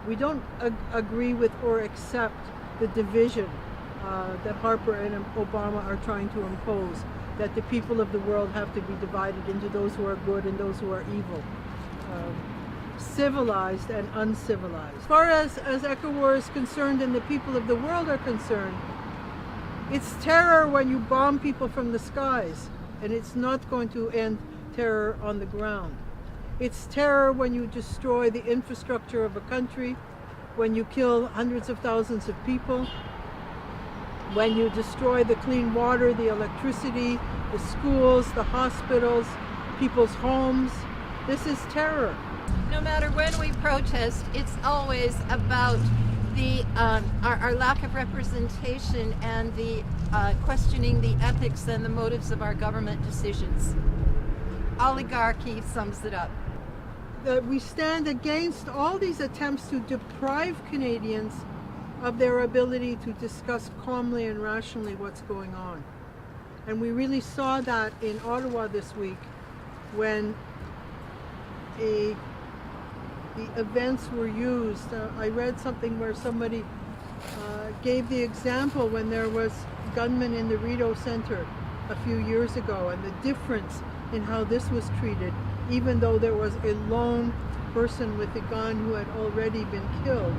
We don't agree with or accept the division that Harper and Obama are trying to impose, that the people of the world have to be divided into those who are good and those who are evil, civilized and uncivilized. As far as ECAWAR is concerned and the people of the world are concerned, it's terror when you bomb people from the skies, and it's not going to end terror on the ground. It's terror when you destroy the infrastructure of a country, when you kill hundreds of thousands of people, when you destroy the clean water, the electricity, the schools, the hospitals, people's homes. This is terror. No matter when we protest, it's always about the our lack of representation and the questioning the ethics and the motives of our government decisions. Oligarchy sums it up. We stand against all these attempts to deprive Canadians of their ability to discuss calmly and rationally what's going on. And we really saw that in Ottawa this week when the events were used. I read something where somebody gave the example when there was gunmen in the Rideau Centre a few years ago, and the difference in how this was treated, even though there was a lone person with a gun who had already been killed.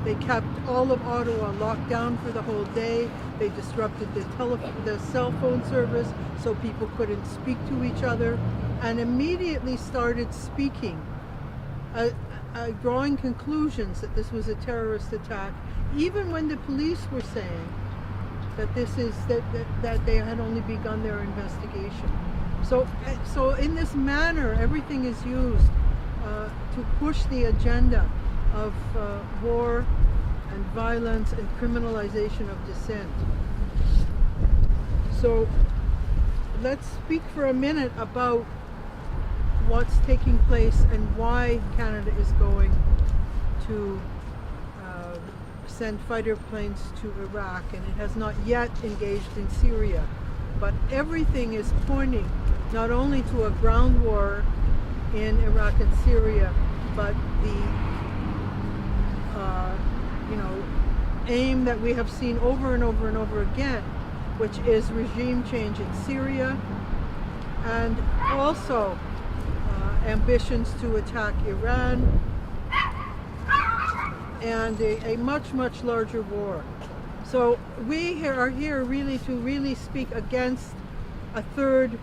They kept all of Ottawa locked down for the whole day. They disrupted the cell phone service so people couldn't speak to each other, and immediately started speaking, drawing conclusions that this was a terrorist attack, even when the police were saying that that they had only begun their investigation. So in this manner, everything is used to push the agenda of war and violence and criminalization of dissent. So let's speak for a minute about what's taking place and why Canada is going to send fighter planes to Iraq, and it has not yet engaged in Syria. But everything is pointing not only to a ground war in Iraq and Syria, but the aim that we have seen over and over and over again, which is regime change in Syria, and also ambitions to attack Iran, and a much, much larger war. So we are here really to speak against a third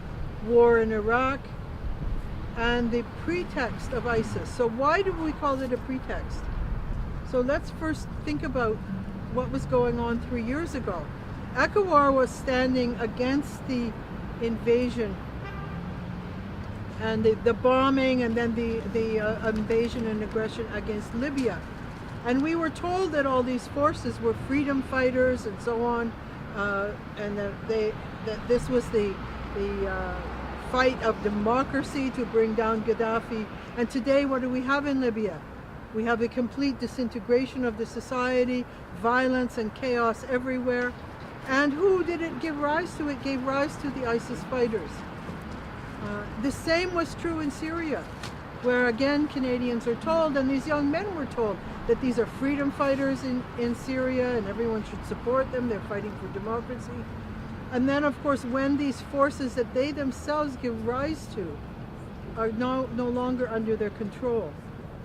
war in Iraq and the pretext of ISIS. So why do we call it a pretext? So let's first think about what was going on 3 years ago. ECAWAR was standing against the invasion and the bombing, and then the invasion and aggression against Libya. And we were told that all these forces were freedom fighters and so on, and that this was the fight of democracy to bring down Gaddafi. And today, what do we have in Libya? We have a complete disintegration of the society, violence and chaos everywhere. And who did it give rise to? It gave rise to the ISIS fighters. The same was true in Syria, where again Canadians are told, and these young men were told, that these are freedom fighters in Syria and everyone should support them, they're fighting for democracy. And then of course when these forces that they themselves give rise to are no longer under their control,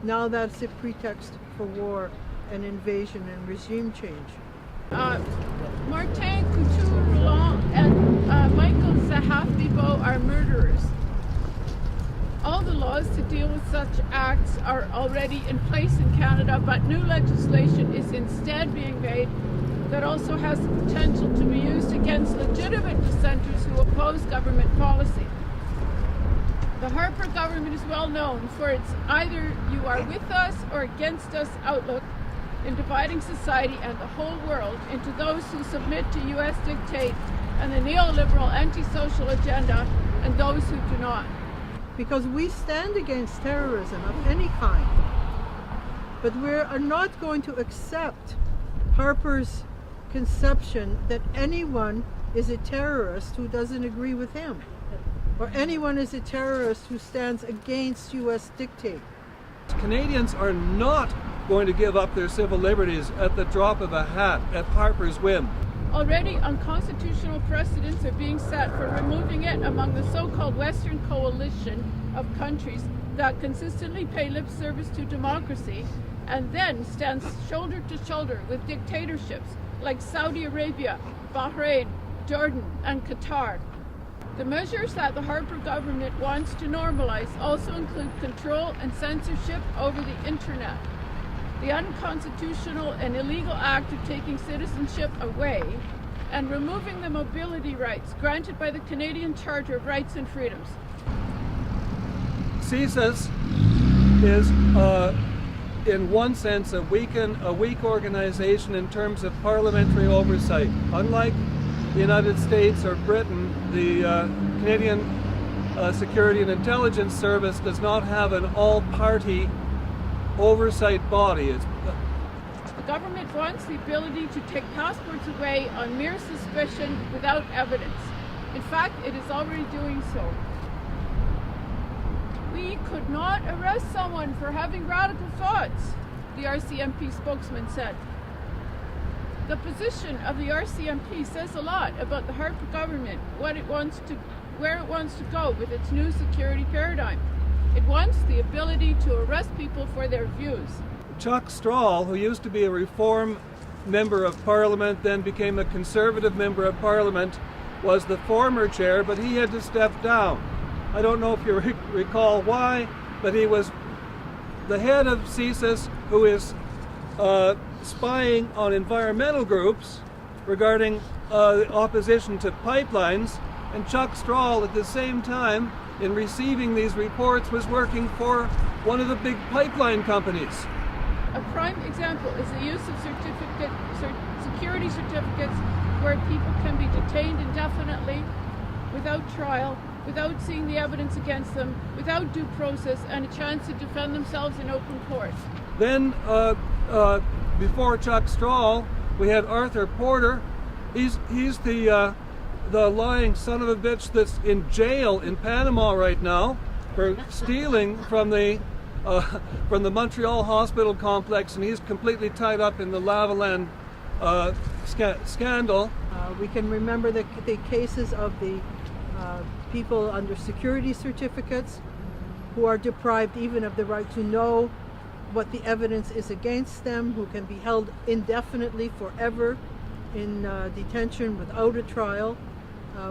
now that's a pretext for war and invasion and regime change. Martin Couture and Michael Zahafi-Bo are murderers. All the laws to deal with such acts are already in place in Canada, but new legislation is instead being made that also has the potential to be used against legitimate dissenters who oppose government policy. The Harper government is well known for its either you are with us or against us outlook in dividing society and the whole world into those who submit to U.S. dictate and the neoliberal antisocial agenda and those who do not. Because we stand against terrorism of any kind, but we are not going to accept Harper's conception that anyone is a terrorist who doesn't agree with him, or anyone is a terrorist who stands against U.S. dictate. Canadians are not going to give up their civil liberties at the drop of a hat, at Harper's whim. Already unconstitutional precedents are being set for removing it among the so-called Western coalition of countries that consistently pay lip service to democracy and then stands shoulder to shoulder with dictatorships like Saudi Arabia, Bahrain, Jordan, and Qatar. The measures that the Harper government wants to normalize also include control and censorship over the internet, the unconstitutional and illegal act of taking citizenship away, and removing the mobility rights granted by the Canadian Charter of Rights and Freedoms. CSIS is, in one sense, a weak organization in terms of parliamentary oversight. Unlike the United States or Britain, the Canadian Security and Intelligence Service does not have an all-party oversight body. The government wants the ability to take passports away on mere suspicion without evidence. In fact, it is already doing so. We could not arrest someone for having radical thoughts, the RCMP spokesman said. The position of the RCMP says a lot about the Harper government, where it wants to go with its new security paradigm. It wants the ability to arrest people for their views. Chuck Strahl, who used to be a Reform member of Parliament, then became a Conservative member of Parliament, was the former chair, but he had to step down. I don't know if you recall why, but he was the head of CSIS, who is spying on environmental groups regarding the opposition to pipelines, and Chuck Strahl at the same time, in receiving these reports, was working for one of the big pipeline companies. A prime example is the use of security certificates where people can be detained indefinitely without trial, without seeing the evidence against them, without due process and a chance to defend themselves in open court. Then, before Chuck Strahl, we had Arthur Porter. He's the lying son of a bitch that's in jail in Panama right now for stealing from the Montreal hospital complex, and he's completely tied up in the Lavalin scandal. We can remember the cases of the people under security certificates who are deprived even of the right to know what the evidence is against them, who can be held indefinitely forever in detention without a trial,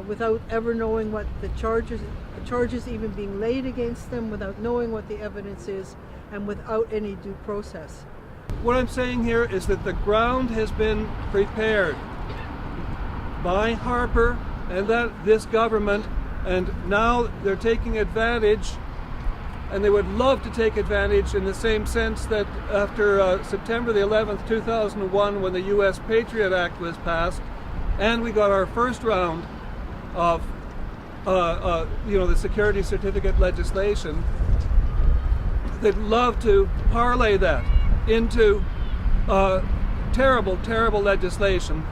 without ever knowing what the charges even being laid against them, without knowing what the evidence is, and without any due process. What I'm saying here is that the ground has been prepared by Harper and this government, and now they're taking advantage, and they would love to take advantage in the same sense that after September the 11th, 2001, when the U.S. Patriot Act was passed, and we got our first round of the security certificate legislation, they'd love to parlay that into terrible, terrible legislation.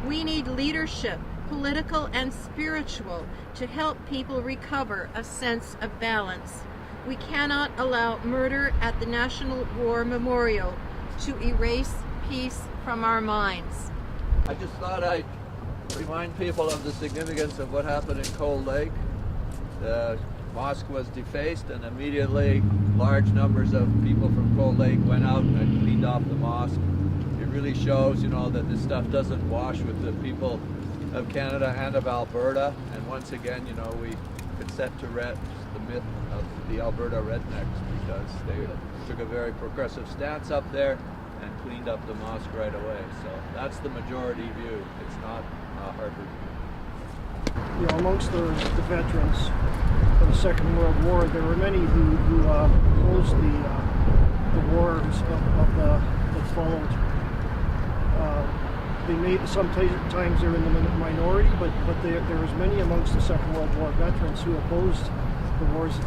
We need leadership, political and spiritual, to help people recover a sense of balance. We cannot allow murder at the National War Memorial to erase peace from our minds. I just thought I'd remind people of the significance of what happened in Cold Lake. The mosque was defaced, and immediately large numbers of people from Cold Lake went out and cleaned off the mosque. It really shows, that this stuff doesn't wash with the people of Canada and of Alberta. And once again, we could set to rest the myth of the Alberta rednecks, because they took a very progressive stance up there and cleaned up the mosque right away. So that's the majority view. It's not Harper. Amongst the veterans of the Second World War, there were many who opposed the wars that followed. They may sometimes they're in the minority, but there was many amongst the Second World War veterans who opposed the wars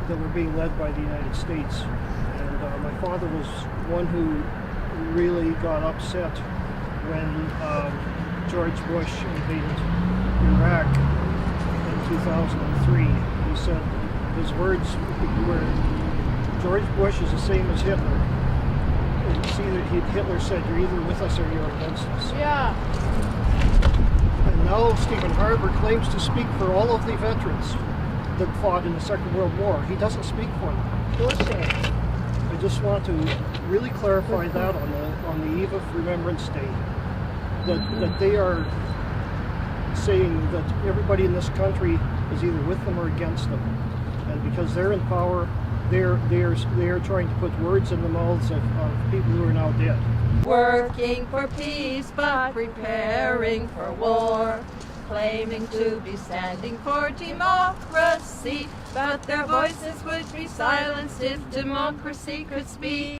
that were being led by the United States. And my father was one who really got upset when George Bush invaded Iraq in 2003. He said his words were, George Bush is the same as Hitler. It's either, Hitler said, you're either with us or you're against us. Yeah. And now Stephen Harper claims to speak for all of the veterans that fought in the Second World War. He doesn't speak for them. I just want to really clarify that on the eve of Remembrance Day, that they are saying that everybody in this country is either with them or against them, and because they're in power, they are trying to put words in the mouths of people who are now dead. Working for peace but preparing for war, claiming to be standing for democracy, but their voices would be silenced if democracy could speak.